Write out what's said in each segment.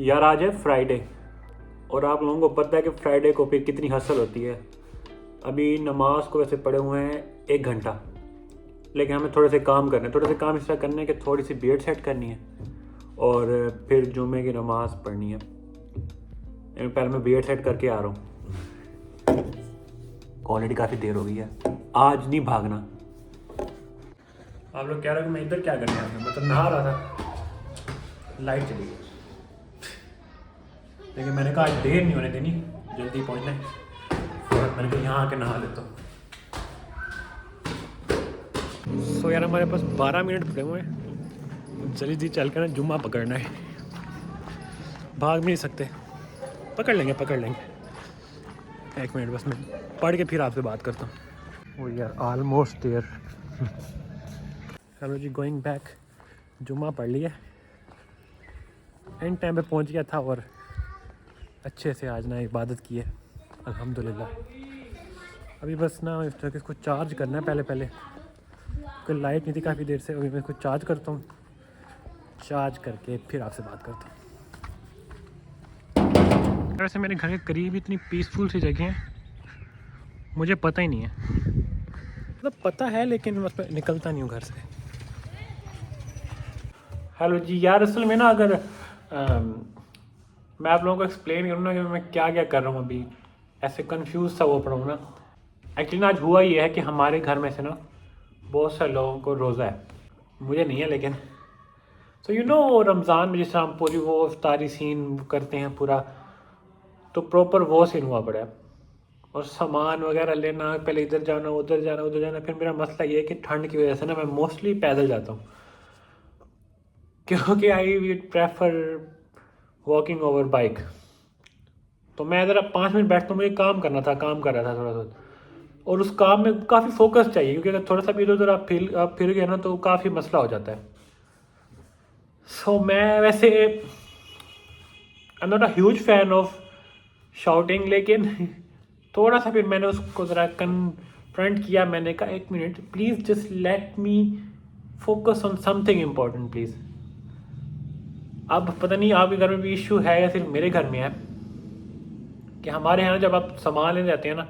यार आज है फ्राइडे और आप लोगों को पता है कि फ्राइडे को फिर कितनी हसल होती है। अभी नमाज को वैसे पढ़े हुए हैं 1 घंटा, लेकिन हमें थोड़े से काम करने थोड़े से काम इस तरह करने हैं कि थोड़ी सी बीएड सेट करनी है और फिर जुमे की नमाज पढ़नी है। पहले मैं बीएड सेट करके आ रहा हूँ, ऑलरेडी काफ़ी देर हो गई है। आज नहीं भागना। आप लोग कह रहे हो कि मैं इधर क्या करने आया, मैं तो नहा रहा था, लाइट चली गई। लेकिन मैंने कहा आज देर नहीं होने देनी, जल्दी पहुंचना है। और मैंने कहा यहाँ आके नहा लेता हूँ। सो यार हमारे पास 12 मिनट पड़े हुए हैं, जल्दी चल कर ना जुम्मा पकड़ना है। भाग भी नहीं सकते, पकड़ लेंगे। 1 मिनट बस, मैं पढ़ के फिर आपसे बात करता हूँ। वो यार ऑलमोस्ट देयर। हेलो जी, गोइंग बैक। जुम्मा पढ़ लिया, एंड टाइम पे पहुँच गया था और अच्छे से आज ना इबादत की है अल्हम्दुलिल्लाह। अभी बस ना इसको चार्ज करना है पहले कोई लाइट नहीं थी काफ़ी देर से। अभी मैं इसको चार्ज करता हूँ, चार्ज करके फिर आपसे बात करता हूँ। वैसे मेरे घर के करीब इतनी पीसफुल सी जगह है, मुझे पता ही नहीं है, मतलब पता है लेकिन बस मैं निकलता नहीं हूँ घर से। हेलो जी यार, असल में ना अगर मैं आप लोगों को एक्सप्लेन करूँ ना कि मैं क्या क्या कर रहा हूँ, अभी ऐसे कंफ्यूज सा वो पड़ा हूँ ना। एक्चुअली ना आज हुआ ये है कि हमारे घर में से ना बहुत सारे लोगों को रोज़ा है, मुझे नहीं है लेकिन। सो यू नो रमज़ान में जिस तरह हम पूरी वो इफ्तारी सीन करते हैं पूरा, तो प्रॉपर वो सीन हुआ पड़ा है। और सामान वगैरह लेना, पहले इधर जाना उधर जाना। फिर मेरा मसला ये है कि ठंड की वजह से ना मैं मोस्टली पैदल जाता हूँ, क्योंकि I would prefer walking over bike. तो मैं ज़रा 5 मिनट बैठता हूँ, मुझे काम करना था, काम कर रहा था थोड़ा सा, और उस काम में काफ़ी फोकस चाहिए, क्योंकि अगर थोड़ा सा भी इधर उधर आप फिर गए ना तो काफ़ी मसला हो जाता है। सो मैं वैसे I am not a huge fan of shouting, लेकिन थोड़ा सा फिर मैंने उसको ज़रा कन्फ्रंट किया। मैंने कहा 1 minute please, just let me focus on something important please. अब पता नहीं आपके घर में भी इशू है या सिर्फ मेरे घर में है, कि हमारे यहाँ जब आप सामान लेने जाते हैं ना,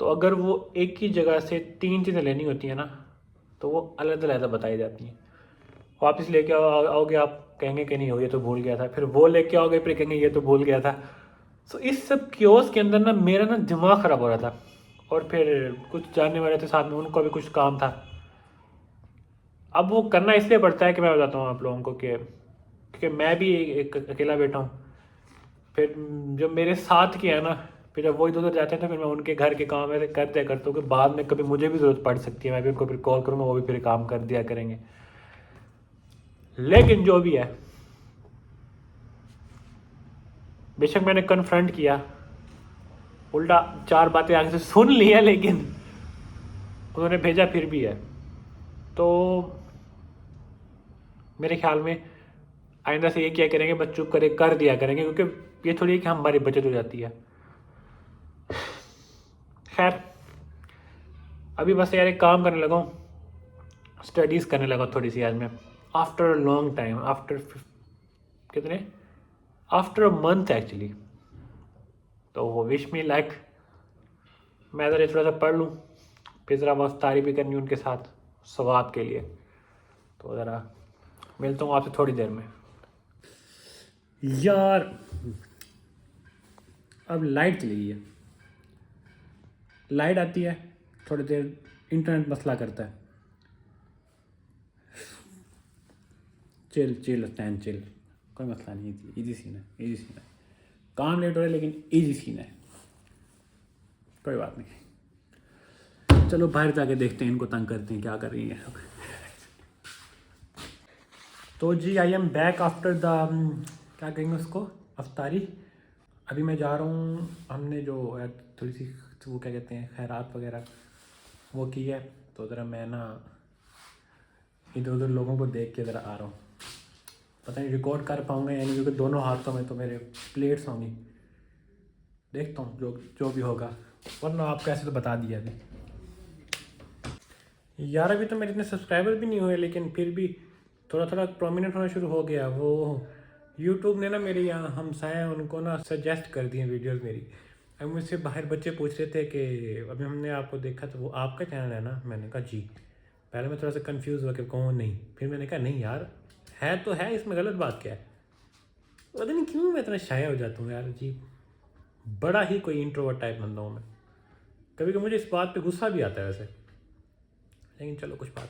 तो अगर वो एक ही जगह से 3 चीज़ें लेनी होती हैं ना, तो वो अलग अलग बताई जाती हैं। वापस लेके आओगे आप, कहेंगे कि नहीं हो ये तो भूल गया था, फिर वो लेके आओगे फिर कहेंगे ये तो भूल गया था। सो इस सब क्योस के अंदर ना मेरा ना दिमाग ख़राब हो रहा था, और फिर कुछ जानने वाले थे साथ में, उनको भी कुछ काम था। अब वो करना इसलिए पड़ता है कि मैं बताता हूँ आप लोगों को कि क्योंकि मैं भी एक अकेला बैठा हूँ। फिर जो मेरे साथ के हैं ना, फिर जब वो इधर उधर जाते हैं तो फिर मैं उनके घर के काम ऐसे कर दिया करता हूँ कि बाद में कभी मुझे भी ज़रूरत पड़ सकती है, मैं भी उनको फिर कॉल करूँगा, वो भी फिर काम कर दिया करेंगे। लेकिन जो भी है, बेशक मैंने कन्फ्रंट किया, उल्टा 4 बातें आगे से सुन लिया, लेकिन उन्होंने भेजा फिर भी है। तो मेरे ख्याल में आइंदा से ये क्या करेंगे, बच्चों कर दिया करेंगे, क्योंकि ये थोड़ी है कि हमारी बचत हो जाती है। खैर, अभी बस यार एक काम करने लगा हूँ, स्टडीज़ करने लगा थोड़ी सी आज मैं, after a long time, after a month actually. तो वो विश मी लाइक मैं ज़रा थोड़ा सा पढ़ लूँ, फिर ज़रा मफ्तारी भी करनी उनके साथ सवाब के लिए। तो ज़रा मिलता हूँ आपसे थोड़ी देर में। यार अब लाइट चली गई है, लाइट आती है थोड़ी देर, इंटरनेट मसला करता है। चिल कोई मसला नहीं, इजी सीन है। काम लेट हो रहा है लेकिन इजी सीन है, कोई बात नहीं। चलो बाहर जाके देखते हैं, इनको तंग करते हैं क्या कर रही है। तो जी I am back after the क्या कहेंगे उसको, अफ्तारी। अभी मैं जा रहा हूँ, हमने जो थोड़ी सी वो क्या कहते हैं खैरात वगैरह वो की है, तो ज़रा मैं ना इधर उधर लोगों को देख के ज़रा आ रहा हूँ। पता नहीं रिकॉर्ड कर पाऊँगा या नहीं, क्योंकि दोनों हाथों में तो मेरे प्लेट्स होंगी। देखता हूँ जो भी होगा, वरना आपको ऐसे तो बता दिया अभी। यार अभी तो मेरे इतने सब्सक्राइबर भी नहीं हुए, लेकिन फिर भी थोड़ा थोड़ा प्रोमिनेंट होना शुरू हो गया। वो यूट्यूब ने ना मेरे यहाँ हमसाए हैं उनको ना सजेस्ट कर दिए वीडियोस मेरी। अब मुझसे बाहर बच्चे पूछ रहे थे कि अभी हमने आपको देखा तो वो आपका चैनल है ना? मैंने कहा जी। पहले मैं थोड़ा सा कंफ्यूज हुआ कि कौन, नहीं, फिर मैंने कहा नहीं यार, है तो है, इसमें गलत बात क्या है? पता नहीं क्यों मैं इतना शाय हो जाता हूँ यार जी, बड़ा ही कोई इंट्रोवर्ट टाइप बंदा हूँ मैं। कभी कभी मुझे इस बात पे गुस्सा भी आता है वैसे, लेकिन चलो कुछ बात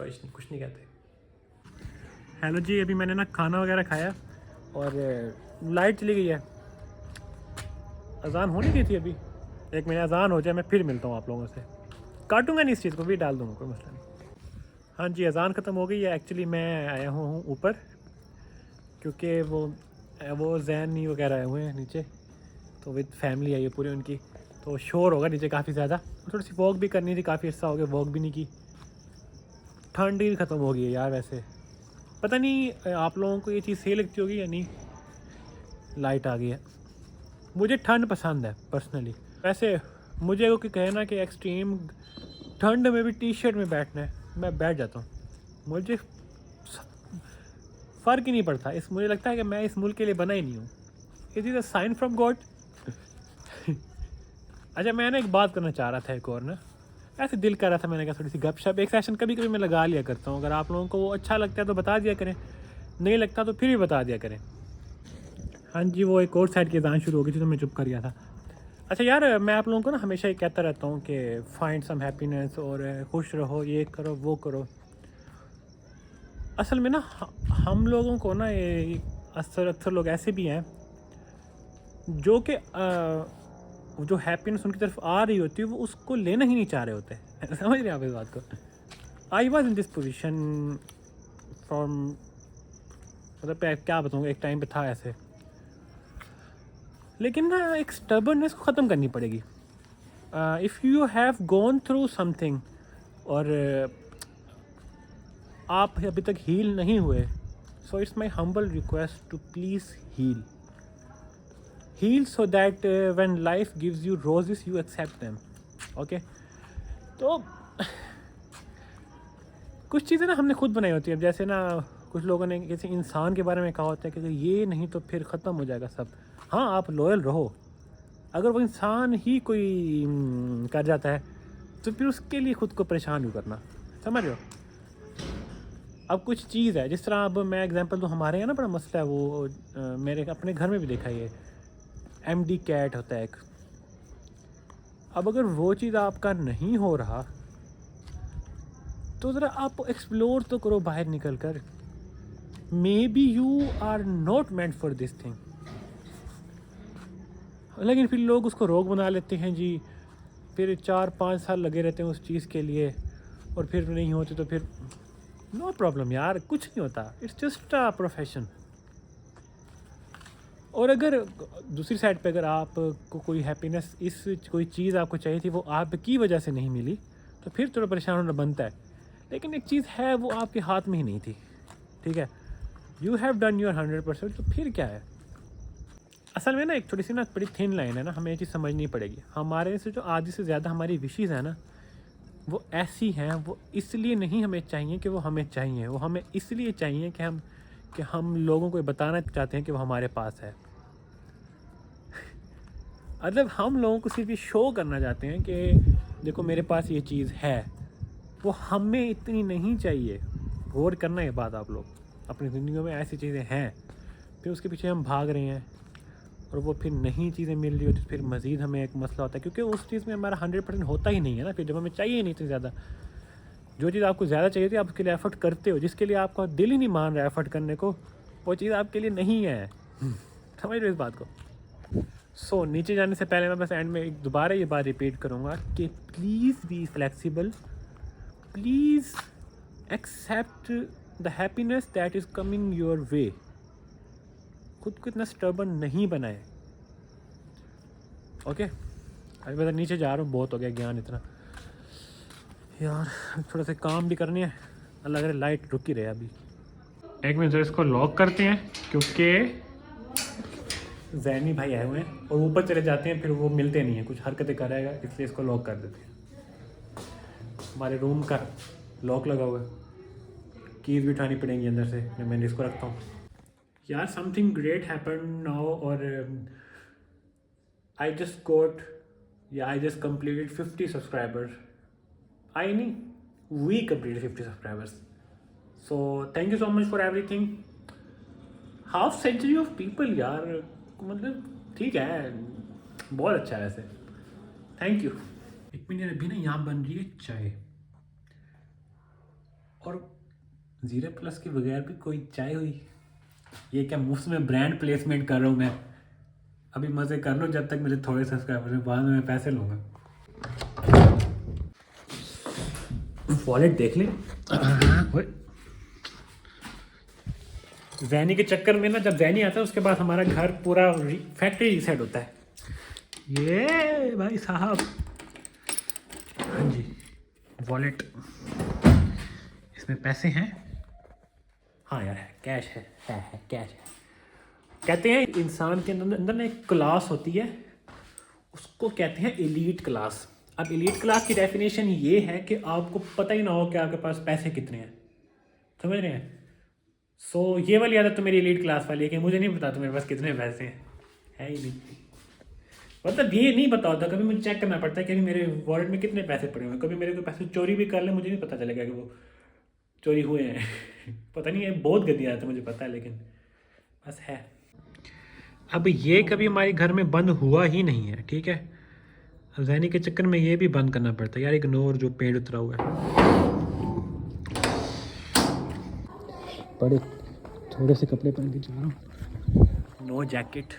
नहीं, कुछ नहीं कहते। हेलो जी, अभी मैंने ना खाना वगैरह खाया और लाइट चली गई है। अजान होने की थी अभी, एक मिनट अजान हो जाए मैं फिर मिलता हूँ आप लोगों से। काटूंगा नहीं इस चीज़ को, भी डाल दूँगा, कोई मसला नहीं। हाँ जी, अजान ख़त्म हो गई है। एक्चुअली मैं आया हूँ ऊपर, क्योंकि वो जैनी वगैरह आए हुए हैं नीचे, तो विद फैमिली आई है पूरी उनकी, तो शोर होगा नीचे काफ़ी ज़्यादा। थोड़ी सी वॉक भी करनी थी, काफ़ी अर्सा हो गया वॉक भी नहीं की। ठंड ही ख़त्म हो गई है यार। वैसे पता नहीं आप लोगों को ये चीज़ सही लगती होगी या नहीं। लाइट आ गई है। मुझे ठंड पसंद है पर्सनली। वैसे मुझे वो कहे ना कि एक्सट्रीम ठंड में भी टी शर्ट में बैठना है, मैं बैठ जाता हूँ। मुझे फ़र्क ही नहीं पड़ता। मुझे लगता है कि मैं इस मुल्क के लिए बना ही नहीं हूँ। It is a sign from God. अच्छा, मैं ना एक बात करना चाह रहा था, एक और ना ऐसे दिल कर रहा था, मैंने कहा थोड़ी सी गपशप एक सेशन कभी कभी मैं लगा लिया करता हूँ। अगर आप लोगों को वो अच्छा लगता है तो बता दिया करें, नहीं लगता तो फिर भी बता दिया करें। हाँ जी, वो एक और साइड की अज़ान शुरू हो गई थी तो मैं चुप कर गया था। अच्छा यार, मैं आप लोगों को ना हमेशा ये कहता रहता हूँ कि फाइंड सम हैप्पीनेस और खुश रहो, ये करो वो करो। असल में ना हम लोगों को ना ये अक्सर लोग ऐसे भी हैं जो कि जो हैप्पीनेस उनकी तरफ आ रही होती है वो उसको लेना ही नहीं चाह रहे होते। समझ रहे हैं आप इस बात को? I was in this position from, मतलब क्या बताऊँ, एक टाइम पे था ऐसे। लेकिन ना एक स्टबर्ननेस को ख़त्म करनी पड़ेगी। If you have gone through something और आप अभी तक हील नहीं हुए, so it's my humble request to please heal so that when life gives you roses you accept them. Okay, तो कुछ चीज़ें ना हमने खुद बनाई होती है। अब जैसे ना कुछ लोगों ने किसी इंसान के बारे में कहा होता है कि अगर ये नहीं तो फिर ख़त्म हो जाएगा सब। हाँ, आप लॉयल रहो। अगर वो इंसान ही कोई कर जाता है तो फिर उसके लिए ख़ुद को परेशान क्यों करना? समझ रहे हो? अब कुछ चीज़ है, जिस तरह अब मैं एग्जांपल दूँ, हमारे यहाँ ना बड़ा मसला है वो मेरे अपने घर में भी देखा ये एमडी कैट होता है एक। अब अगर वो चीज़ आपका नहीं हो रहा तो ज़रा आप एक्सप्लोर तो करो बाहर निकल कर। Maybe you are not meant for this thing. लेकिन फिर लोग उसको रोग बना लेते हैं जी, फिर 4-5 साल लगे रहते हैं उस चीज़ के लिए और फिर नहीं होते तो फिर नो प्रॉब्लम यार, कुछ नहीं होता। It's just a profession. और अगर दूसरी साइड पे अगर आपको कोई हैप्पीनेस, इस कोई चीज़ आपको चाहिए थी वो आपकी वजह से नहीं मिली तो फिर थोड़ा परेशान होना बनता है। लेकिन एक चीज़ है, वो आपके हाथ में ही नहीं थी, ठीक है? यू हैव डन योर 100%, तो फिर क्या है? असल में ना एक थोड़ी सी ना बड़ी थिन लाइन है ना, हमें ये चीज़ समझनी पड़ेगी। हमारे से जो आधी से ज़्यादा हमारी विशेज़ है ना, वो ऐसी हैं, वो इसलिए नहीं हमें चाहिए कि वो हमें चाहिए, वो हमें इसलिए चाहिए कि हम लोगों को बताना चाहते हैं कि वो हमारे पास है। मतलब हम लोगों को सिर्फ ये शो करना चाहते हैं कि देखो मेरे पास ये चीज़ है, वो हमें इतनी नहीं चाहिए। गौर करना ये बात आप लोग, अपनी ज़िंदगी में ऐसी चीज़ें हैं, फिर उसके पीछे हम भाग रहे हैं और वो फिर नई चीज़ें मिल रही होती तो फिर मज़ीद हमें एक मसला होता है, क्योंकि उस चीज़ में हमारा 100% होता ही नहीं है ना। फिर जब हमें चाहिए ही नहीं इतनी ज़्यादा, जो चीज़ आपको ज़्यादा चाहिए थी आप उसके लिए एफ़र्ट करते हो, जिसके लिए आपका दिल ही नहीं मान रहा है एफ़र्ट करने को, वो चीज़ आपके लिए नहीं है। समझ रहे हो इस बात को? सो नीचे जाने से पहले मैं बस एंड में दोबारा ये बात रिपीट करूँगा कि please be flexible, please accept the happiness that is coming your way. खुद को इतना स्टर्बन नहीं बनाए। ओके, अभी मैं नीचे जा रहा हूँ, बहुत हो गया ज्ञान इतना यार। थोड़ा सा काम भी करनी है, लग रहा है लाइट रुक ही रहे अभी। एक मिनट, इसको लॉक करते हैं क्योंकि जैनी भाई आए हुए हैं और ऊपर चले जाते हैं, फिर वो मिलते नहीं हैं, कुछ हरकतें कराएगा, इसलिए इसको लॉक कर देते हैं। हमारे रूम का लॉक लगा हुआ है, कीज़ भी उठानी पड़ेंगी अंदर से, जब मैंने इसको रखता हूँ। यार समथिंग ग्रेट हैपन नाउ और आई जस्ट गोट या I just completed 50 subscribers. I नहीं we completed 50 subscribers. So thank you so much for everything. Half century of people यार, मतलब ठीक है, बहुत अच्छा है वैसे. Thank you. एक मिनट, अभी ना यहाँ बन रही है चाय और जीरा प्लस के बगैर भी कोई चाय हुई. ये क्या मुफ्त में ब्रांड प्लेसमेंट कर रहा हूँ मैं. अभी मज़े कर लो जब तक मेरे थोड़े सब्सक्राइबर हैं, बाद में मैं पैसे लूँगा. वॉलेट देख ले. जैनी के चक्कर में ना, जब जैनी आता है उसके बाद हमारा घर पूरा फैक्ट्री रीसेट होता है. ये भाई साहब, हाँ जी, वॉलेट, इसमें पैसे हैं. हाँ यार, कैश है कैश है. कहते हैं इंसान के अंदर ना एक क्लास होती है, उसको कहते हैं एलीट क्लास. अब एलीट क्लास की डेफिनेशन ये है कि आपको पता ही ना हो कि आपके पास पैसे कितने हैं. समझ रहे हैं? सो ये वाली आदत तो मेरी एलीट क्लास वाली है कि मुझे नहीं पता तो मेरे पास कितने पैसे हैं. है ही नहीं. मतलब ये नहीं पता होता. कभी मुझे चेक करना पड़ता है कि अभी मेरे वॉलेट में कितने पैसे पड़े हुए हैं. कभी मेरे को पैसे चोरी भी कर ले, मुझे नहीं पता चलेगा कि वो चोरी हुए हैं. पता नहीं है, बहुत गंदी आदत है, मुझे पता है, लेकिन बस है. अब ये कभी हमारे घर में बंद हुआ ही नहीं है, ठीक है. जैनी के चक्कर में ये भी बंद करना पड़ता है यार. इग्नोर जो पेड़ उतरा हुआ है. बड़े थोड़े से कपड़े पहन के जा रहा हूँ, नो जैकेट.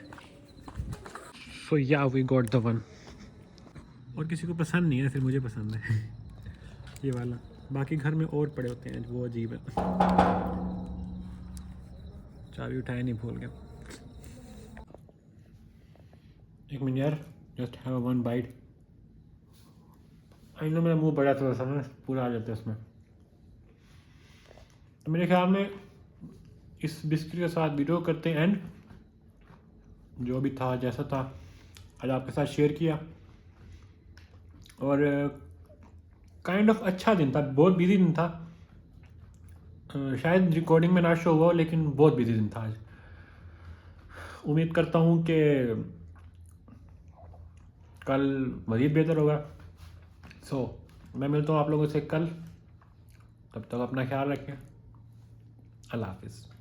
सो या वी गॉट द वन. और किसी को पसंद नहीं है, सिर्फ मुझे पसंद है ये वाला. बाकी घर में और पड़े होते हैं, वो अजीब है. चाबी उठाया नहीं, भूल गया. एक मिनट यार, just have one byte. I know मेरा मुंह बड़ा थोड़ा सा ना, पूरा आ जाता है उसमें. तो मेरे ख्याल में इस बिस्किट के साथ वीडियो करते हैं एंड. जो भी था जैसा था आज आपके साथ शेयर किया. और काइंड ऑफ अच्छा दिन था, बहुत बिजी दिन था. शायद रिकॉर्डिंग में ना शो हुआ, लेकिन बहुत बिजी दिन था आज. उम्मीद करता हूँ कि कल मज़ीद बेहतर होगा. सो मैं मिलता हूँ आप लोगों से कल. तब तक अपना ख्याल रखें. अल्लाह हाफिज़.